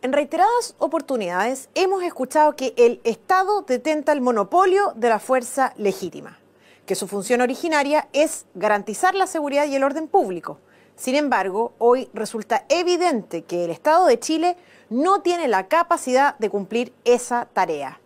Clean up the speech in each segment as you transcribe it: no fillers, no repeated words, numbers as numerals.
En reiteradas oportunidades hemos escuchado que el Estado detenta el monopolio de la fuerza legítima, que su función originaria es garantizar la seguridad y el orden público. Sin embargo, hoy resulta evidente que el Estado de Chile no tiene la capacidad de cumplir esa tarea.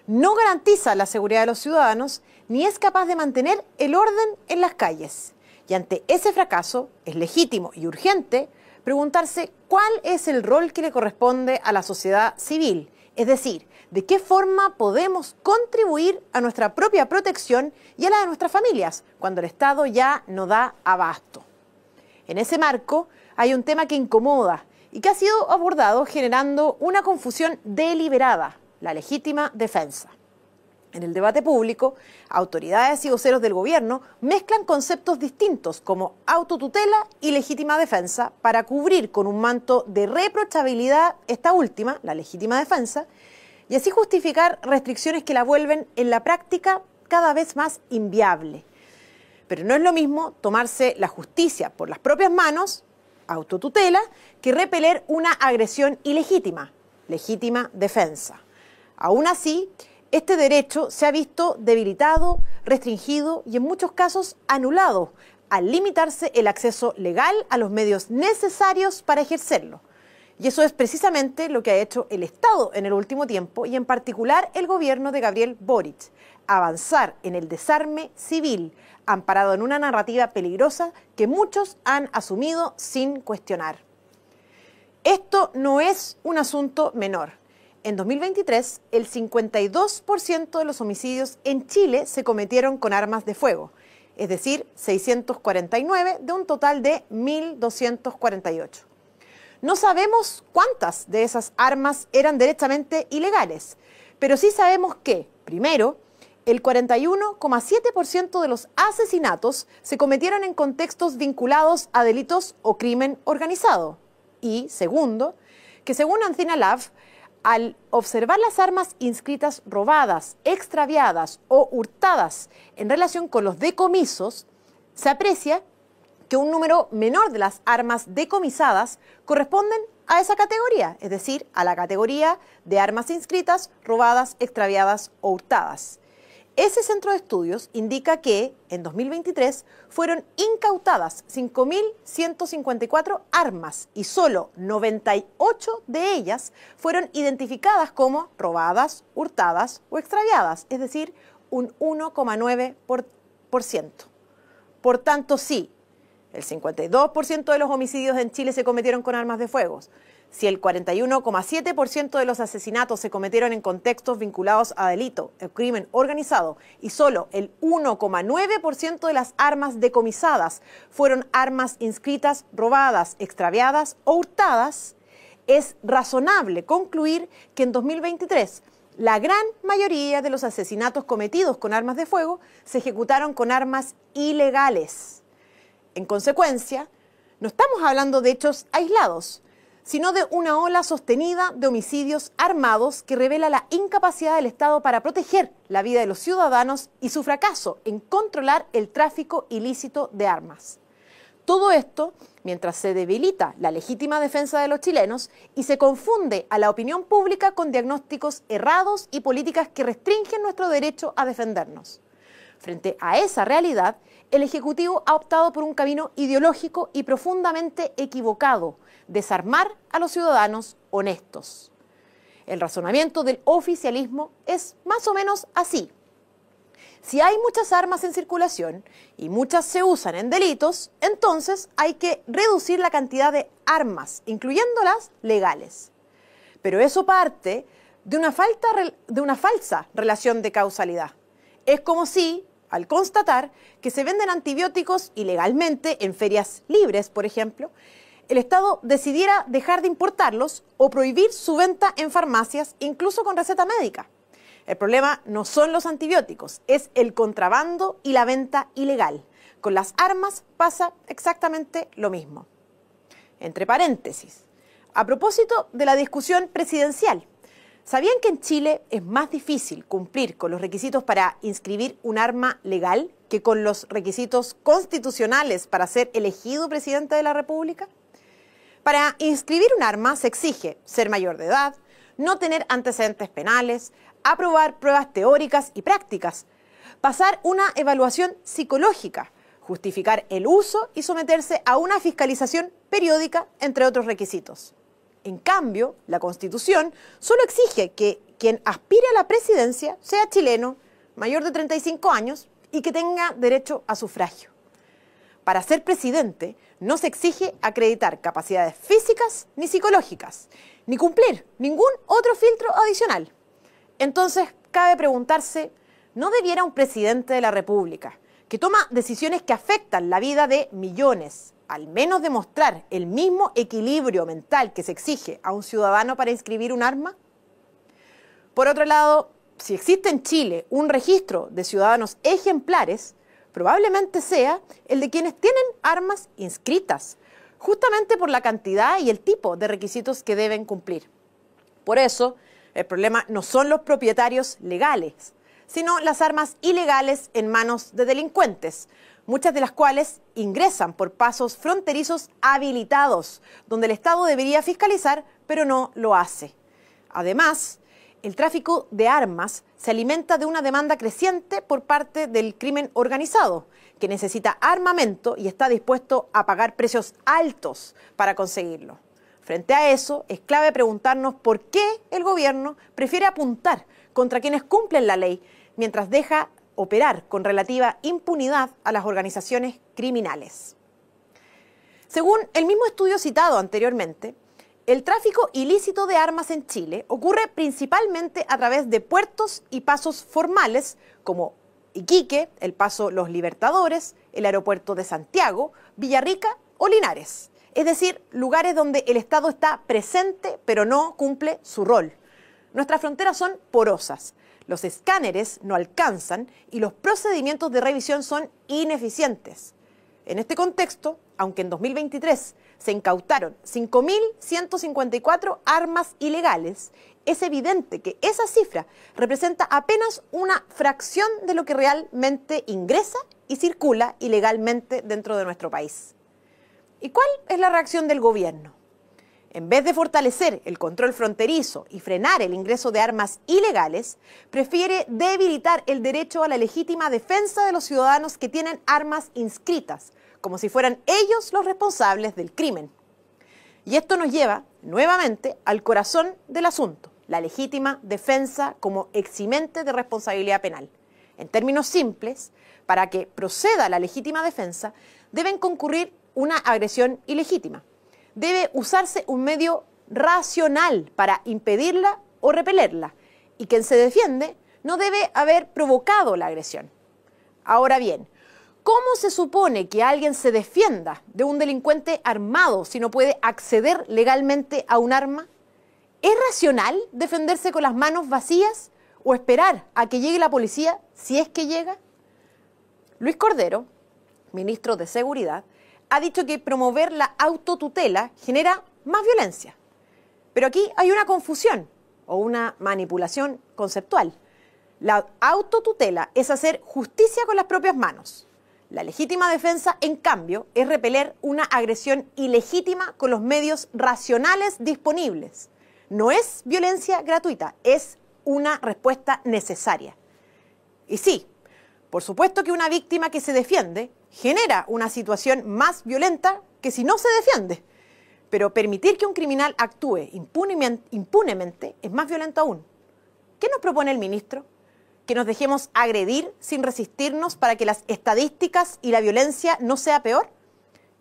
No garantiza la seguridad de los ciudadanos ni es capaz de mantener el orden en las calles. Y ante ese fracaso es legítimo y urgente preguntarse cuál es el rol que le corresponde a la sociedad civil, es decir, de qué forma podemos contribuir a nuestra propia protección y a la de nuestras familias cuando el Estado ya no da abasto. En ese marco hay un tema que incomoda y que ha sido abordado generando una confusión deliberada: la legítima defensa. En el debate público, autoridades y voceros del gobierno mezclan conceptos distintos como autotutela y legítima defensa para cubrir con un manto de reprochabilidad esta última, la legítima defensa, y así justificar restricciones que la vuelven en la práctica cada vez más inviable. Pero no es lo mismo tomarse la justicia por las propias manos, autotutela, que repeler una agresión ilegítima, legítima defensa. Aún así, este derecho se ha visto debilitado, restringido y en muchos casos anulado al limitarse el acceso legal a los medios necesarios para ejercerlo. Y eso es precisamente lo que ha hecho el Estado en el último tiempo y en particular el gobierno de Gabriel Boric: avanzar en el desarme civil, amparado en una narrativa peligrosa que muchos han asumido sin cuestionar. Esto no es un asunto menor. En 2023, el 52% de los homicidios en Chile se cometieron con armas de fuego, es decir, 649 de un total de 1.248. No sabemos cuántas de esas armas eran derechamente ilegales, pero sí sabemos que, primero, el 41,7% de los asesinatos se cometieron en contextos vinculados a delitos o crimen organizado. Y, segundo, que según Ancina Lab, al observar las armas inscritas robadas, extraviadas o hurtadas en relación con los decomisos, se aprecia que un número menor de las armas decomisadas corresponden a esa categoría, es decir, a la categoría de armas inscritas, robadas, extraviadas o hurtadas. Ese centro de estudios indica que en 2023 fueron incautadas 5.154 armas y solo 98 de ellas fueron identificadas como robadas, hurtadas o extraviadas, es decir, un 1,9%. Por tanto, sí, el 52% de los homicidios en Chile se cometieron con armas de fuego. Si el 41,7% de los asesinatos se cometieron en contextos vinculados a delito, el crimen organizado, y solo el 1,9% de las armas decomisadas fueron armas inscritas, robadas, extraviadas o hurtadas, es razonable concluir que en 2023 la gran mayoría de los asesinatos cometidos con armas de fuego se ejecutaron con armas ilegales. En consecuencia, no estamos hablando de hechos aislados, sino de una ola sostenida de homicidios armados que revela la incapacidad del Estado para proteger la vida de los ciudadanos y su fracaso en controlar el tráfico ilícito de armas. Todo esto mientras se debilita la legítima defensa de los chilenos y se confunde a la opinión pública con diagnósticos errados y políticas que restringen nuestro derecho a defendernos. Frente a esa realidad, el Ejecutivo ha optado por un camino ideológico y profundamente equivocado: desarmar a los ciudadanos honestos. El razonamiento del oficialismo es más o menos así: si hay muchas armas en circulación y muchas se usan en delitos, entonces hay que reducir la cantidad de armas, incluyendo las legales. Pero eso parte de una falsa relación de causalidad. Es como si, al constatar que se venden antibióticos ilegalmente en ferias libres, por ejemplo, el Estado decidiera dejar de importarlos o prohibir su venta en farmacias, incluso con receta médica. El problema no son los antibióticos, es el contrabando y la venta ilegal. Con las armas pasa exactamente lo mismo. Entre paréntesis, a propósito de la discusión presidencial, ¿sabían que en Chile es más difícil cumplir con los requisitos para inscribir un arma legal que con los requisitos constitucionales para ser elegido presidente de la República? Para inscribir un arma se exige ser mayor de edad, no tener antecedentes penales, aprobar pruebas teóricas y prácticas, pasar una evaluación psicológica, justificar el uso y someterse a una fiscalización periódica, entre otros requisitos. En cambio, la Constitución solo exige que quien aspire a la presidencia sea chileno, mayor de 35 años y que tenga derecho a sufragio. Para ser presidente no se exige acreditar capacidades físicas ni psicológicas, ni cumplir ningún otro filtro adicional. Entonces, cabe preguntarse, ¿no debiera un presidente de la República, que toma decisiones que afectan la vida de millones, al menos demostrar el mismo equilibrio mental que se exige a un ciudadano para inscribir un arma? Por otro lado, si existe en Chile un registro de ciudadanos ejemplares, probablemente sea el de quienes tienen armas inscritas, justamente por la cantidad y el tipo de requisitos que deben cumplir. Por eso, el problema no son los propietarios legales, sino las armas ilegales en manos de delincuentes, muchas de las cuales ingresan por pasos fronterizos habilitados, donde el Estado debería fiscalizar, pero no lo hace. Además, el tráfico de armas se alimenta de una demanda creciente por parte del crimen organizado, que necesita armamento y está dispuesto a pagar precios altos para conseguirlo. Frente a eso, es clave preguntarnos por qué el gobierno prefiere apuntar contra quienes cumplen la ley, mientras deja operar con relativa impunidad a las organizaciones criminales. Según el mismo estudio citado anteriormente, el tráfico ilícito de armas en Chile ocurre principalmente a través de puertos y pasos formales como Iquique, el paso Los Libertadores, el aeropuerto de Santiago, Villarrica o Linares. Es decir, lugares donde el Estado está presente pero no cumple su rol. Nuestras fronteras son porosas, los escáneres no alcanzan y los procedimientos de revisión son ineficientes. En este contexto, aunque en 2023 se incautaron 5.154 armas ilegales, es evidente que esa cifra representa apenas una fracción de lo que realmente ingresa y circula ilegalmente dentro de nuestro país. ¿Y cuál es la reacción del gobierno? En vez de fortalecer el control fronterizo y frenar el ingreso de armas ilegales, prefiere debilitar el derecho a la legítima defensa de los ciudadanos que tienen armas inscritas, como si fueran ellos los responsables del crimen. Y esto nos lleva, nuevamente, al corazón del asunto, la legítima defensa como eximente de responsabilidad penal. En términos simples, para que proceda la legítima defensa, deben concurrir una agresión ilegítima. Debe usarse un medio racional para impedirla o repelerla, y quien se defiende no debe haber provocado la agresión. Ahora bien, ¿cómo se supone que alguien se defienda de un delincuente armado si no puede acceder legalmente a un arma? ¿Es racional defenderse con las manos vacías o esperar a que llegue la policía si es que llega? Luis Cordero, ministro de Seguridad, ha dicho que promover la autotutela genera más violencia. Pero aquí hay una confusión o una manipulación conceptual. La autotutela es hacer justicia con las propias manos. La legítima defensa, en cambio, es repeler una agresión ilegítima con los medios racionales disponibles. No es violencia gratuita, es una respuesta necesaria. Y sí, por supuesto que una víctima que se defiende genera una situación más violenta que si no se defiende. Pero permitir que un criminal actúe impunemente es más violento aún. ¿Qué nos propone el ministro? ¿Que nos dejemos agredir sin resistirnos para que las estadísticas y la violencia no sea peor?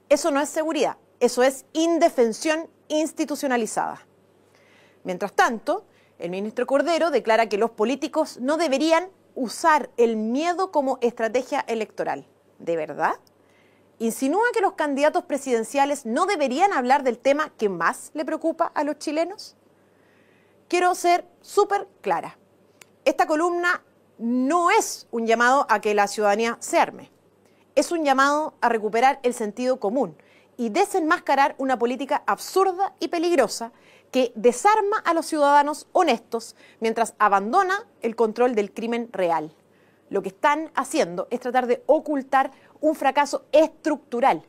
Eso no es seguridad, eso es indefensión institucionalizada. Mientras tanto, el ministro Cordero declara que los políticos no deberían usar el miedo como estrategia electoral. ¿De verdad? ¿Insinúa que los candidatos presidenciales no deberían hablar del tema que más le preocupa a los chilenos? Quiero ser súper clara. Esta columna no es un llamado a que la ciudadanía se arme. Es un llamado a recuperar el sentido común y desenmascarar una política absurda y peligrosa que desarma a los ciudadanos honestos mientras abandona el control del crimen real. Lo que están haciendo es tratar de ocultar un fracaso estructural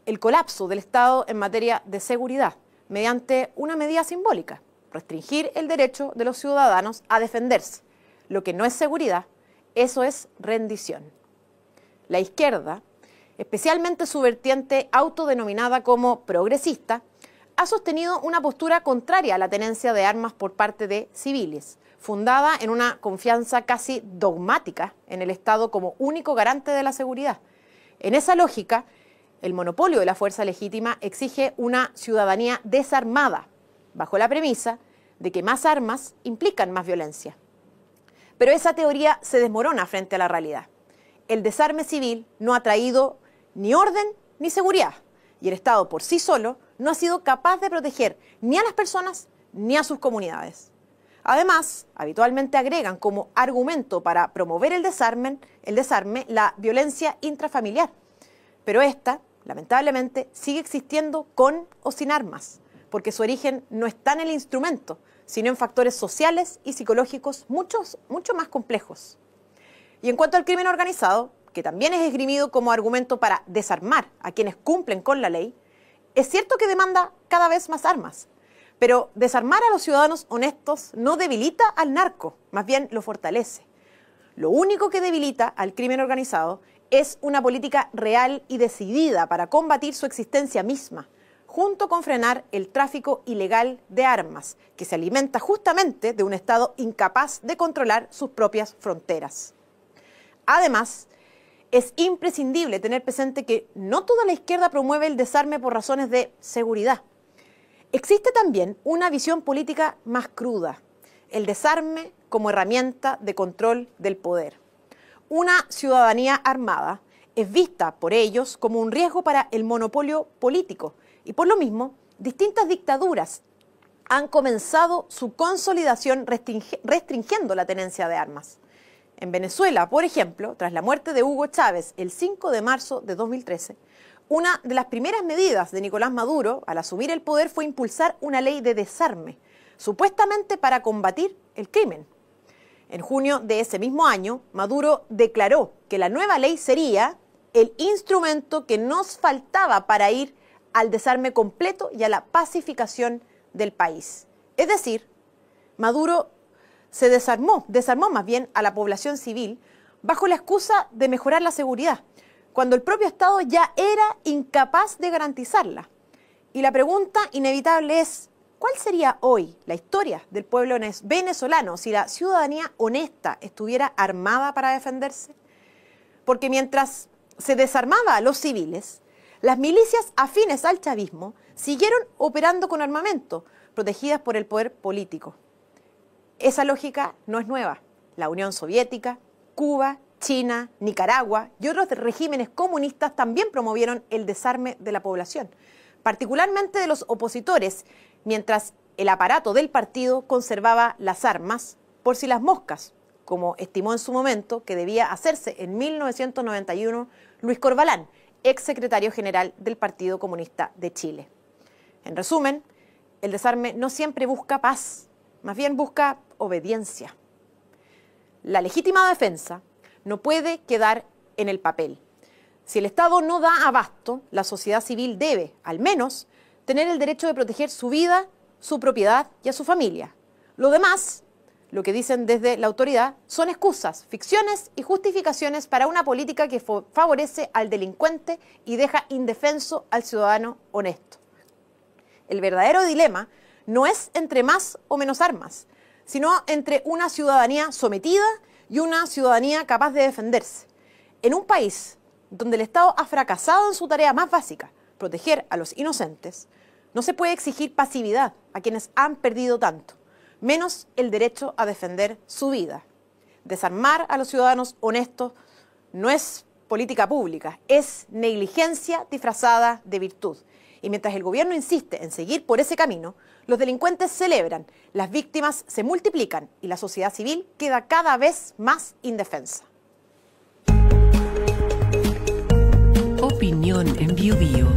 el colapso del Estado en materia de seguridad mediante una medida simbólica: restringir el derecho de los ciudadanos a defenderse. Lo que no es seguridad, eso es rendición. La izquierda, especialmente su vertiente autodenominada como progresista, ha sostenido una postura contraria a la tenencia de armas por parte de civiles, fundada en una confianza casi dogmática en el Estado como único garante de la seguridad. En esa lógica, el monopolio de la fuerza legítima exige una ciudadanía desarmada, bajo la premisa de que más armas implican más violencia. Pero esa teoría se desmorona frente a la realidad. El desarme civil no ha traído ni orden ni seguridad, y el Estado por sí solo no ha sido capaz de proteger ni a las personas ni a sus comunidades. Además, habitualmente agregan como argumento para promover el desarme la violencia intrafamiliar. Pero esta, lamentablemente, sigue existiendo con o sin armas, porque su origen no está en el instrumento, sino en factores sociales y psicológicos mucho más complejos. Y en cuanto al crimen organizado, que también es esgrimido como argumento para desarmar a quienes cumplen con la ley, es cierto que demanda cada vez más armas, pero desarmar a los ciudadanos honestos no debilita al narco, más bien lo fortalece. Lo único que debilita al crimen organizado es una política real y decidida para combatir su existencia misma, junto con frenar el tráfico ilegal de armas, que se alimenta justamente de un Estado incapaz de controlar sus propias fronteras. Además, es imprescindible tener presente que no toda la izquierda promueve el desarme por razones de seguridad. Existe también una visión política más cruda: el desarme como herramienta de control del poder. Una ciudadanía armada es vista por ellos como un riesgo para el monopolio político, y por lo mismo, distintas dictaduras han comenzado su consolidación restringiendo la tenencia de armas. En Venezuela, por ejemplo, tras la muerte de Hugo Chávez el 5 de marzo de 2013, una de las primeras medidas de Nicolás Maduro al asumir el poder fue impulsar una ley de desarme, supuestamente para combatir el crimen. En junio de ese mismo año, Maduro declaró que la nueva ley sería el instrumento que nos faltaba para ir al desarme completo y a la pacificación del país. Es decir, Maduro se desarmó más bien a la población civil bajo la excusa de mejorar la seguridad, cuando el propio Estado ya era incapaz de garantizarla. Y la pregunta inevitable es: ¿cuál sería hoy la historia del pueblo venezolano si la ciudadanía honesta estuviera armada para defenderse? Porque mientras se desarmaba a los civiles, las milicias afines al chavismo siguieron operando con armamento, protegidas por el poder político. Esa lógica no es nueva. La Unión Soviética, Cuba, China, Nicaragua y otros regímenes comunistas también promovieron el desarme de la población, particularmente de los opositores, mientras el aparato del partido conservaba las armas por si las moscas, como estimó en su momento que debía hacerse en 1991 Luis Corvalán, ex secretario general del Partido Comunista de Chile. En resumen, el desarme no siempre busca paz, más bien busca obediencia. La legítima defensa no puede quedar en el papel. Si el Estado no da abasto, la sociedad civil debe, al menos, tener el derecho de proteger su vida, su propiedad y a su familia. Lo demás, lo que dicen desde la autoridad, son excusas, ficciones y justificaciones para una política que favorece al delincuente y deja indefenso al ciudadano honesto. El verdadero dilema no es entre más o menos armas, sino entre una ciudadanía sometida y una ciudadanía capaz de defenderse. En un país donde el Estado ha fracasado en su tarea más básica, proteger a los inocentes, no se puede exigir pasividad a quienes han perdido tanto, menos el derecho a defender su vida. Desarmar a los ciudadanos honestos no es política pública, es negligencia disfrazada de virtud. Y mientras el gobierno insiste en seguir por ese camino, los delincuentes celebran, las víctimas se multiplican y la sociedad civil queda cada vez más indefensa. Opinión en Bio Bio.